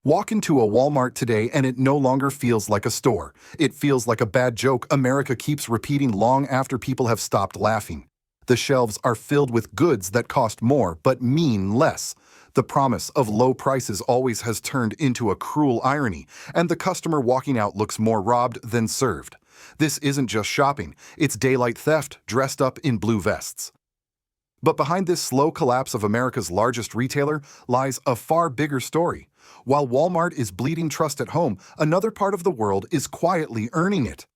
Walk into a Walmart today and it no longer feels like a store. It feels like a bad joke America keeps repeating long after people have stopped laughing. The shelves are filled with goods that cost more but mean less. The promise of low prices always has turned into a cruel irony, and the customer walking out looks more robbed than served. This isn't just shopping, it's daylight theft dressed up in blue vests. But behind this slow collapse of America's largest retailer lies a far bigger story. While Walmart is bleeding trust at home, another part of the world is quietly earning it.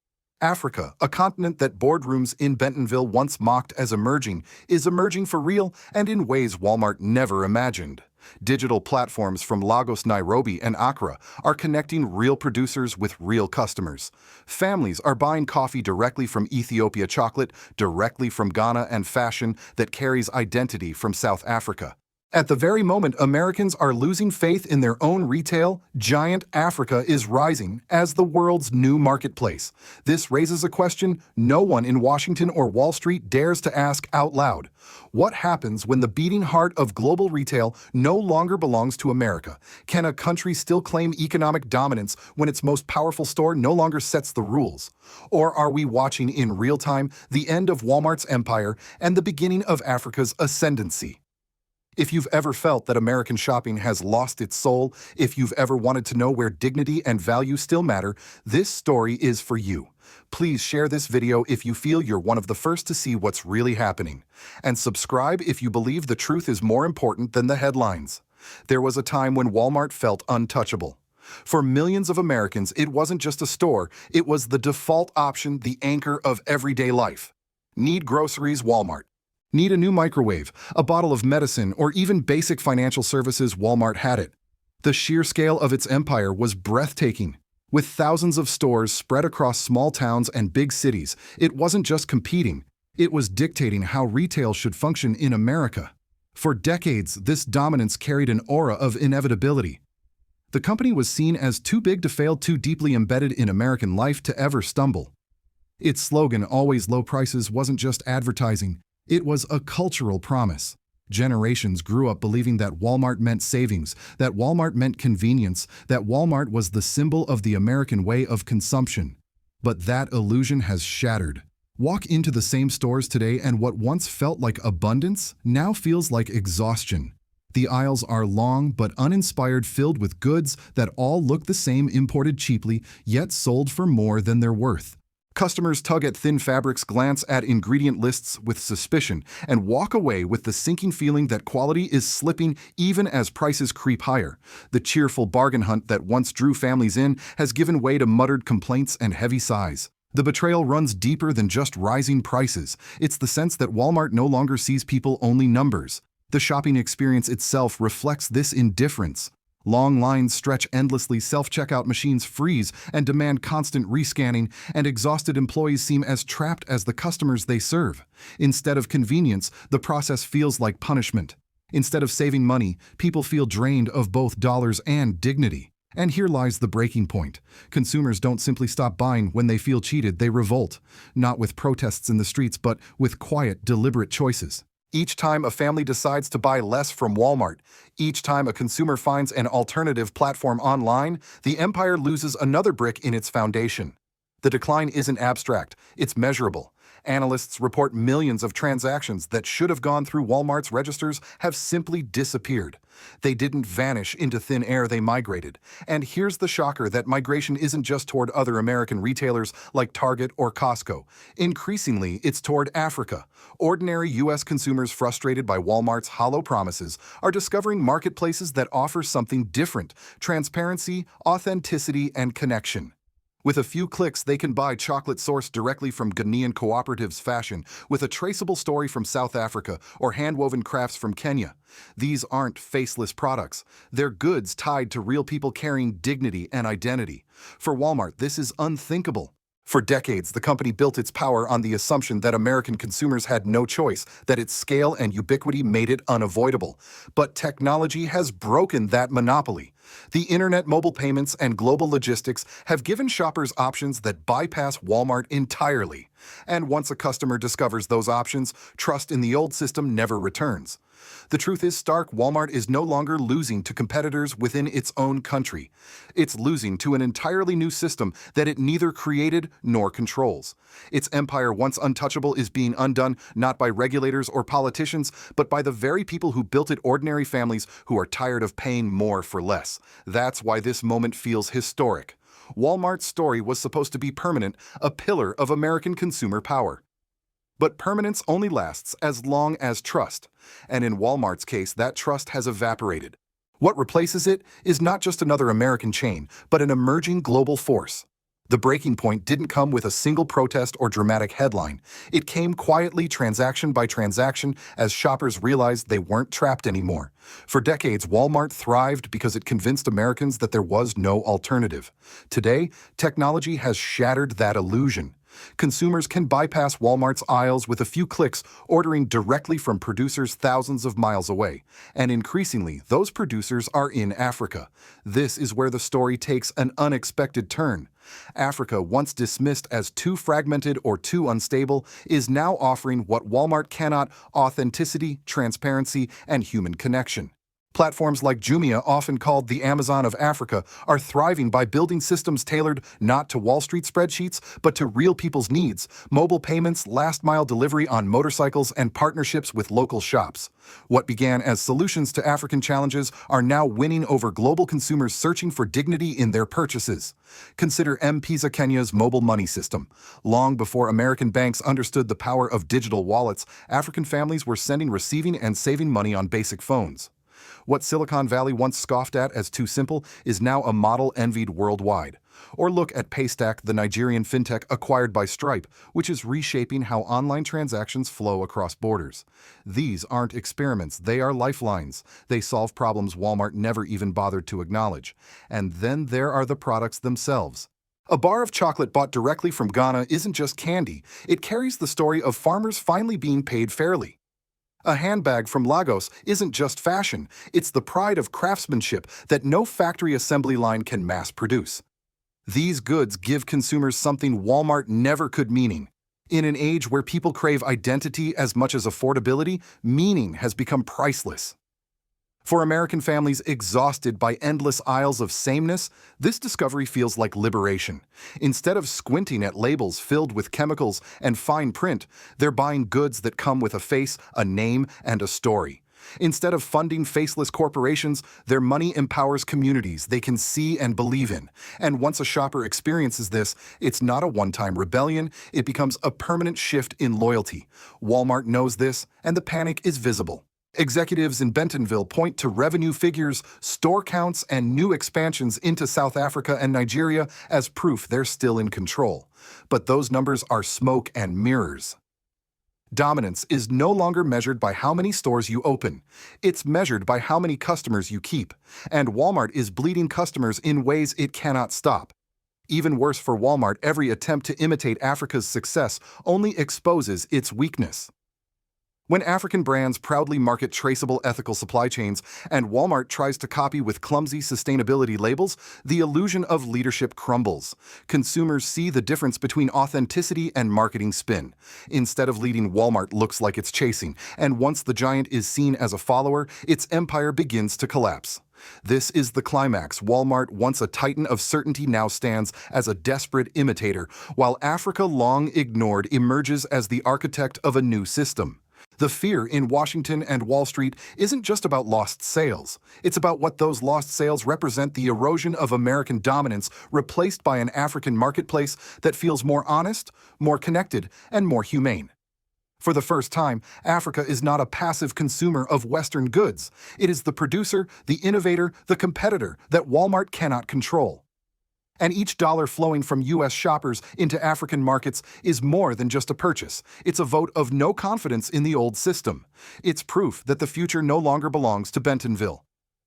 Africa, a continent that boardrooms in Bentonville once mocked as emerging, is emerging for real and in ways Walmart never imagined. Digital platforms from Lagos, Nairobi, and Accra are connecting real producers with real customers. Families are buying coffee directly from Ethiopia, chocolate directly from Ghana, and fashion that carries identity from South Africa. At the very moment Americans are losing faith in their own retail, giant Africa is rising as the world's new marketplace. This raises a question no one in Washington or Wall Street dares to ask out loud. What happens when the beating heart of global retail no longer belongs to America? Can a country still claim economic dominance when its most powerful store no longer sets the rules? Or are we watching in real time the end of Walmart's empire and the beginning of Africa's ascendancy? If you've ever felt that American shopping has lost its soul, if you've ever wanted to know where dignity and value still matter, this story is for you. Please share this video if you feel you're one of the first to see what's really happening. And subscribe if you believe the truth is more important than the headlines. There was a time when Walmart felt untouchable. For millions of Americans, it wasn't just a store, it was the default option, the anchor of everyday life. Need groceries? Walmart. Need a new microwave, a bottle of medicine, or even basic financial services? Walmart had it. The sheer scale of its empire was breathtaking. With thousands of stores spread across small towns and big cities, it wasn't just competing, it was dictating how retail should function in America. For decades, this dominance carried an aura of inevitability. The company was seen as too big to fail, too deeply embedded in American life to ever stumble. Its slogan, "Always low prices," wasn't just advertising. It was a cultural promise. Generations grew up believing that Walmart meant savings, that Walmart meant convenience, that Walmart was the symbol of the American way of consumption. But that illusion has shattered. Walk into the same stores today and what once felt like abundance now feels like exhaustion. The aisles are long but uninspired, filled with goods that all look the same, imported cheaply, yet sold for more than they're worth. Customers tug at thin fabrics, glance at ingredient lists with suspicion, and walk away with the sinking feeling that quality is slipping even as prices creep higher. The cheerful bargain hunt that once drew families in has given way to muttered complaints and heavy sighs. The betrayal runs deeper than just rising prices. It's the sense that Walmart no longer sees people, only numbers. The shopping experience itself reflects this indifference. Long lines stretch endlessly, self-checkout machines freeze and demand constant rescanning, and exhausted employees seem as trapped as the customers they serve. Instead of convenience, the process feels like punishment. Instead of saving money, people feel drained of both dollars and dignity. And here lies the breaking point. Consumers don't simply stop buying when they feel cheated, they revolt. Not with protests in the streets, but with quiet, deliberate choices. Each time a family decides to buy less from Walmart, each time a consumer finds an alternative platform online, the empire loses another brick in its foundation. The decline isn't abstract, it's measurable. Analysts report millions of transactions that should have gone through Walmart's registers have simply disappeared. They didn't vanish into thin air, they migrated. And here's the shocker: that migration isn't just toward other American retailers like Target or Costco. Increasingly, it's toward Africa. Ordinary U.S. consumers frustrated by Walmart's hollow promises are discovering marketplaces that offer something different: transparency, authenticity, and connection. With a few clicks, they can buy chocolate sourced directly from Ghanaian cooperatives, fashion with a traceable story from South Africa, or handwoven crafts from Kenya. These aren't faceless products. They're goods tied to real people carrying dignity and identity. For Walmart, this is unthinkable. For decades, the company built its power on the assumption that American consumers had no choice, that its scale and ubiquity made it unavoidable. But technology has broken that monopoly. The internet, mobile payments, and global logistics have given shoppers options that bypass Walmart entirely. And once a customer discovers those options, trust in the old system never returns. The truth is stark, Walmart is no longer losing to competitors within its own country. It's losing to an entirely new system that it neither created nor controls. Its empire, once untouchable, is being undone not by regulators or politicians, but by the very people who built it, ordinary families who are tired of paying more for less. That's why this moment feels historic. Walmart's story was supposed to be permanent, a pillar of American consumer power. But permanence only lasts as long as trust, and in Walmart's case, that trust has evaporated. What replaces it is not just another American chain, but an emerging global force. The breaking point didn't come with a single protest or dramatic headline. It came quietly, transaction by transaction, as shoppers realized they weren't trapped anymore. For decades, Walmart thrived because it convinced Americans that there was no alternative. Today, technology has shattered that illusion. Consumers can bypass Walmart's aisles with a few clicks, ordering directly from producers thousands of miles away. And increasingly, those producers are in Africa. This is where the story takes an unexpected turn. Africa, once dismissed as too fragmented or too unstable, is now offering what Walmart cannot: authenticity, transparency, and human connection. Platforms like Jumia, often called the Amazon of Africa, are thriving by building systems tailored not to Wall Street spreadsheets, but to real people's needs: mobile payments, last-mile delivery on motorcycles, and partnerships with local shops. What began as solutions to African challenges are now winning over global consumers searching for dignity in their purchases. Consider M-Pesa, Kenya's mobile money system. Long before American banks understood the power of digital wallets, African families were sending, receiving, and saving money on basic phones. What Silicon Valley once scoffed at as too simple is now a model envied worldwide. Or look at Paystack, the Nigerian fintech acquired by Stripe, which is reshaping how online transactions flow across borders. These aren't experiments, they are lifelines. They solve problems Walmart never even bothered to acknowledge. And then there are the products themselves. A bar of chocolate bought directly from Ghana isn't just candy, it carries the story of farmers finally being paid fairly. A handbag from Lagos isn't just fashion, it's the pride of craftsmanship that no factory assembly line can mass produce. These goods give consumers something Walmart never could: meaning. In an age where people crave identity as much as affordability, meaning has become priceless. For American families exhausted by endless aisles of sameness, this discovery feels like liberation. Instead of squinting at labels filled with chemicals and fine print, they're buying goods that come with a face, a name, and a story. Instead of funding faceless corporations, their money empowers communities they can see and believe in. And once a shopper experiences this, it's not a one-time rebellion, it becomes a permanent shift in loyalty. Walmart knows this, and the panic is visible. Executives in Bentonville point to revenue figures, store counts, and new expansions into South Africa and Nigeria as proof they're still in control. But those numbers are smoke and mirrors. Dominance is no longer measured by how many stores you open. It's measured by how many customers you keep. And Walmart is bleeding customers in ways it cannot stop. Even worse for Walmart, every attempt to imitate Africa's success only exposes its weakness. When African brands proudly market traceable, ethical supply chains, and Walmart tries to copy with clumsy sustainability labels, the illusion of leadership crumbles. Consumers see the difference between authenticity and marketing spin. Instead of leading, Walmart looks like it's chasing, and once the giant is seen as a follower, its empire begins to collapse. This is the climax. Walmart, once a titan of certainty, now stands as a desperate imitator, while Africa, long ignored, emerges as the architect of a new system. The fear in Washington and Wall Street isn't just about lost sales. It's about what those lost sales represent: the erosion of American dominance replaced by an African marketplace that feels more honest, more connected, and more humane. For the first time, Africa is not a passive consumer of Western goods. It is the producer, the innovator, the competitor that Walmart cannot control. And each dollar flowing from U.S. shoppers into African markets is more than just a purchase. It's a vote of no confidence in the old system. It's proof that the future no longer belongs to Bentonville.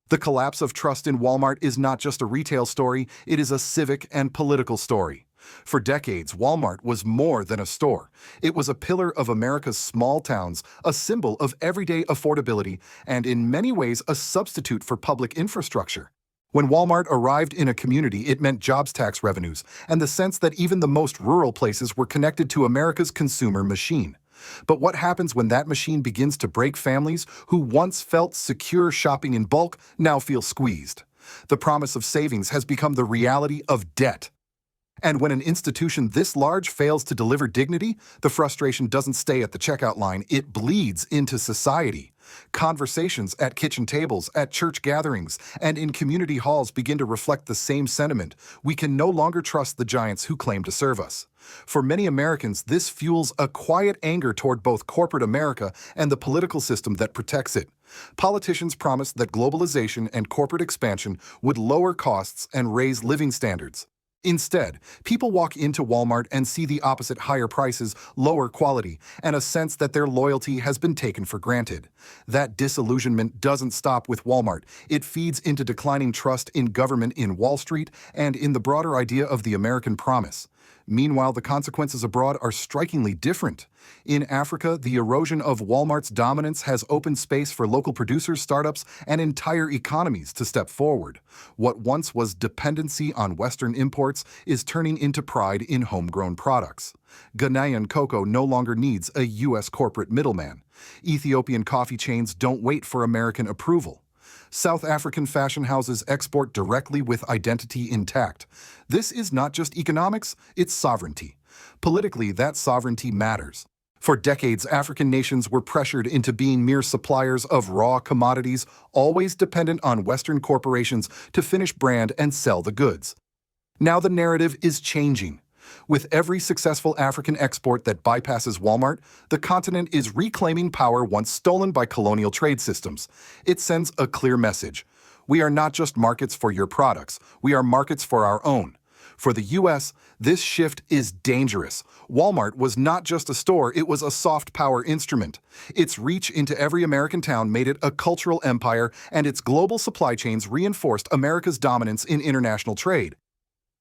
The collapse of trust in Walmart is not just a retail story, it is a civic and political story. For decades, Walmart was more than a store. It was a pillar of America's small towns, a symbol of everyday affordability, and in many ways a substitute for public infrastructure. When Walmart arrived in a community, it meant jobs tax revenues and the sense that even the most rural places were connected to America's consumer machine. But what happens when that machine begins to break families who once felt secure shopping in bulk now feel squeezed? The promise of savings has become the reality of debt. And when an institution this large fails to deliver dignity, the frustration doesn't stay at the checkout line, it bleeds into society. Conversations at kitchen tables, at church gatherings, and in community halls begin to reflect the same sentiment. We can no longer trust the giants who claim to serve us. For many Americans, this fuels a quiet anger toward both corporate America and the political system that protects it. Politicians promised that globalization and corporate expansion would lower costs and raise living standards. Instead, people walk into Walmart and see the opposite: higher prices, lower quality, and a sense that their loyalty has been taken for granted. That disillusionment doesn't stop with Walmart. It feeds into declining trust in government, in Wall Street, and in the broader idea of the American promise. Meanwhile, the consequences abroad are strikingly different. In Africa, the erosion of Walmart's dominance has opened space for local producers, startups, and entire economies to step forward. What once was dependency on Western imports is turning into pride in homegrown products. Ghanaian cocoa no longer needs a U.S. corporate middleman. Ethiopian coffee chains don't wait for American approval. South African fashion houses export directly with identity intact. This is not just economics, it's sovereignty. Politically, that sovereignty matters. For decades, African nations were pressured into being mere suppliers of raw commodities, always dependent on Western corporations to finish brand and sell the goods. Now the narrative is changing. With every successful African export that bypasses Walmart, the continent is reclaiming power once stolen by colonial trade systems. It sends a clear message. We are not just markets for your products, we are markets for our own. For the U.S., this shift is dangerous. Walmart was not just a store, it was a soft power instrument. Its reach into every American town made it a cultural empire, and its global supply chains reinforced America's dominance in international trade.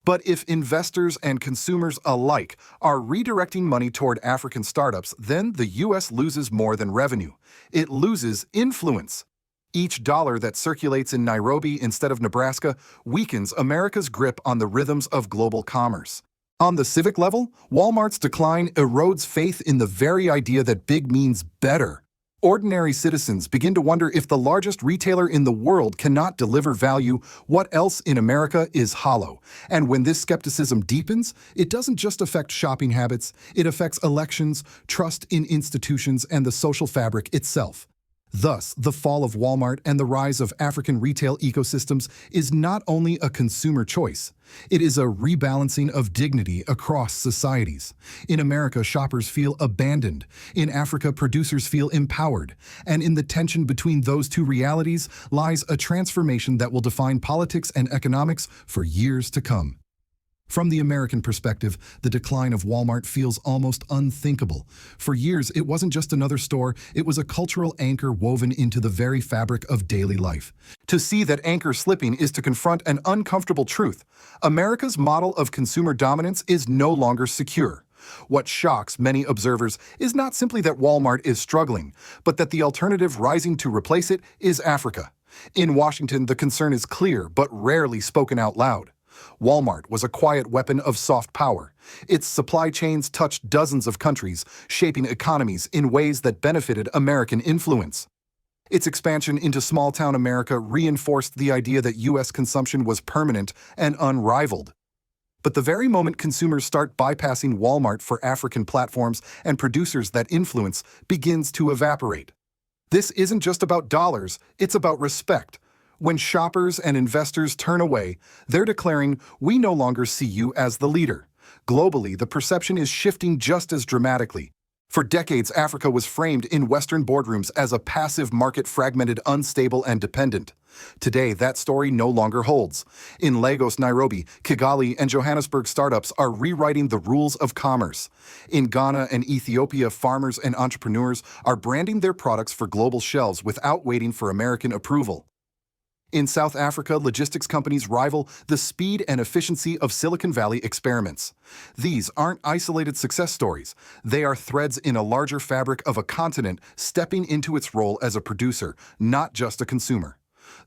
But if investors and consumers alike are redirecting money toward African startups, then the U.S. loses more than revenue. It loses influence. Each dollar that circulates in Nairobi instead of Nebraska weakens America's grip on the rhythms of global commerce. On the civic level, Walmart's decline erodes faith in the very idea that big means better. Ordinary citizens begin to wonder, if the largest retailer in the world cannot deliver value, what else in America is hollow? And when this skepticism deepens, it doesn't just affect shopping habits, it affects elections, trust in institutions, and the social fabric itself. Thus, the fall of Walmart and the rise of African retail ecosystems is not only a consumer choice, it is a rebalancing of dignity across societies. In America, shoppers feel abandoned. In Africa, producers feel empowered. And in the tension between those two realities lies a transformation that will define politics and economics for years to come. From the American perspective, the decline of Walmart feels almost unthinkable. For years, it wasn't just another store, it was a cultural anchor woven into the very fabric of daily life. To see that anchor slipping is to confront an uncomfortable truth. America's model of consumer dominance is no longer secure. What shocks many observers is not simply that Walmart is struggling, but that the alternative rising to replace it is Africa. In Washington, the concern is clear but rarely spoken out loud. Walmart was a quiet weapon of soft power. Its supply chains touched dozens of countries, shaping economies in ways that benefited American influence. Its expansion into small-town America reinforced the idea that U.S. consumption was permanent and unrivaled. But the very moment consumers start bypassing Walmart for African platforms and producers that influence begins to evaporate. This isn't just about dollars, it's about respect. When shoppers and investors turn away, they're declaring, "We no longer see you as the leader." Globally, the perception is shifting just as dramatically. For decades, Africa was framed in Western boardrooms as a passive market, fragmented, unstable, and dependent. Today, that story no longer holds. In Lagos, Nairobi, Kigali, and Johannesburg, startups are rewriting the rules of commerce. In Ghana and Ethiopia, farmers and entrepreneurs are branding their products for global shelves without waiting for American approval. In South Africa, logistics companies rival the speed and efficiency of Silicon Valley experiments. These aren't isolated success stories. They are threads in a larger fabric of a continent stepping into its role as a producer, not just a consumer.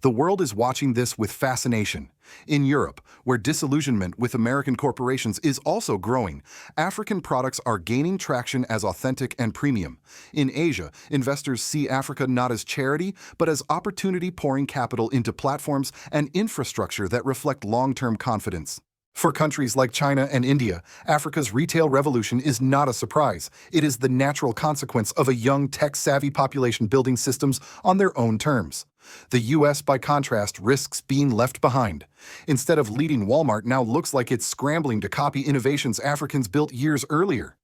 The world is watching this with fascination. In Europe, where disillusionment with American corporations is also growing, African products are gaining traction as authentic and premium. In Asia, investors see Africa not as charity, but as opportunity, pouring capital into platforms and infrastructure that reflect long-term confidence. For countries like China and India, Africa's retail revolution is not a surprise. It is the natural consequence of a young, tech-savvy population building systems on their own terms. The US, by contrast, risks being left behind. Instead of leading, Walmart now looks like it's scrambling to copy innovations Africans built years earlier.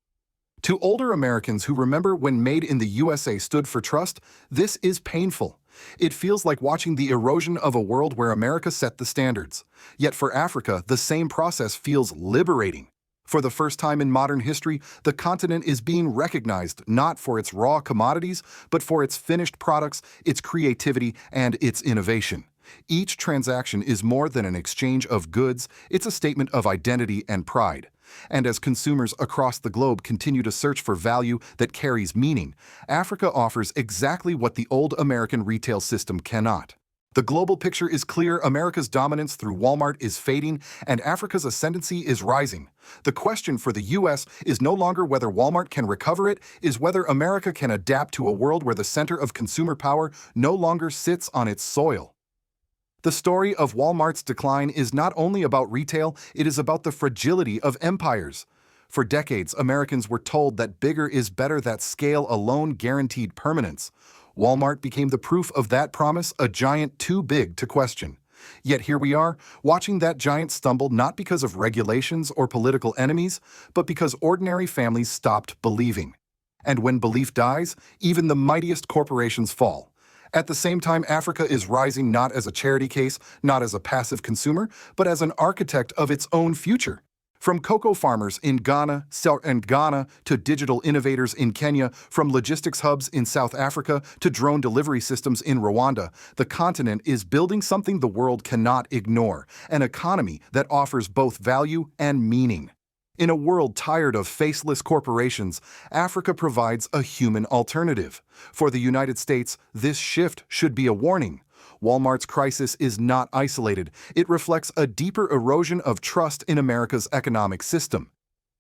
To older Americans who remember when Made in the USA stood for trust, this is painful. It feels like watching the erosion of a world where America set the standards. Yet for Africa, the same process feels liberating. For the first time in modern history, the continent is being recognized not for its raw commodities, but for its finished products, its creativity, and its innovation. Each transaction is more than an exchange of goods, it's a statement of identity and pride. And as consumers across the globe continue to search for value that carries meaning, Africa offers exactly what the old American retail system cannot. The global picture is clear. America's dominance through Walmart is fading, and Africa's ascendancy is rising. The question for the U.S. is no longer whether Walmart can recover it, is whether America can adapt to a world where the center of consumer power no longer sits on its soil. The story of Walmart's decline is not only about retail, it is about the fragility of empires. For decades, Americans were told that bigger is better, that scale alone guaranteed permanence. Walmart became the proof of that promise, a giant too big to question. Yet here we are, watching that giant stumble not because of regulations or political enemies, but because ordinary families stopped believing. And when belief dies, even the mightiest corporations fall. At the same time, Africa is rising not as a charity case, not as a passive consumer, but as an architect of its own future. From cocoa farmers in Ghana to digital innovators in Kenya, from logistics hubs in South Africa to drone delivery systems in Rwanda, the continent is building something the world cannot ignore, an economy that offers both value and meaning. In a world tired of faceless corporations, Africa provides a human alternative. For the United States, this shift should be a warning. Walmart's crisis is not isolated. It reflects a deeper erosion of trust in America's economic system.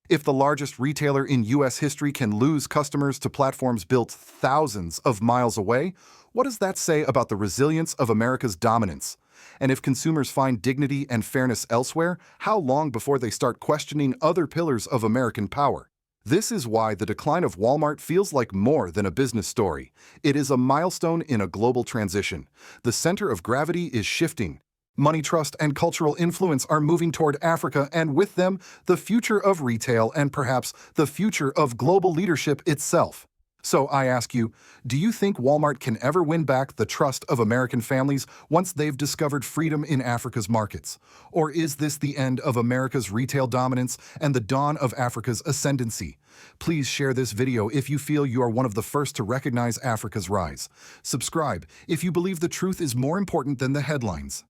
If the largest retailer in U.S. history can lose customers to platforms built thousands of miles away, what does that say about the resilience of America's dominance? And if consumers find dignity and fairness elsewhere, how long before they start questioning other pillars of American power? This is why the decline of Walmart feels like more than a business story. It is a milestone in a global transition. The center of gravity is shifting. Money, trust, and cultural influence are moving toward Africa, and with them, the future of retail and perhaps the future of global leadership itself. So I ask you, do you think Walmart can ever win back the trust of American families once they've discovered freedom in Africa's markets? Or is this the end of America's retail dominance and the dawn of Africa's ascendancy? Please share this video if you feel you are one of the first to recognize Africa's rise. Subscribe if you believe the truth is more important than the headlines.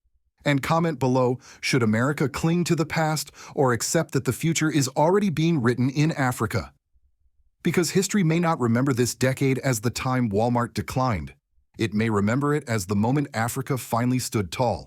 And comment below, should America cling to the past or accept that the future is already being written in Africa? Because history may not remember this decade as the time Walmart declined. It may remember it as the moment Africa finally stood tall.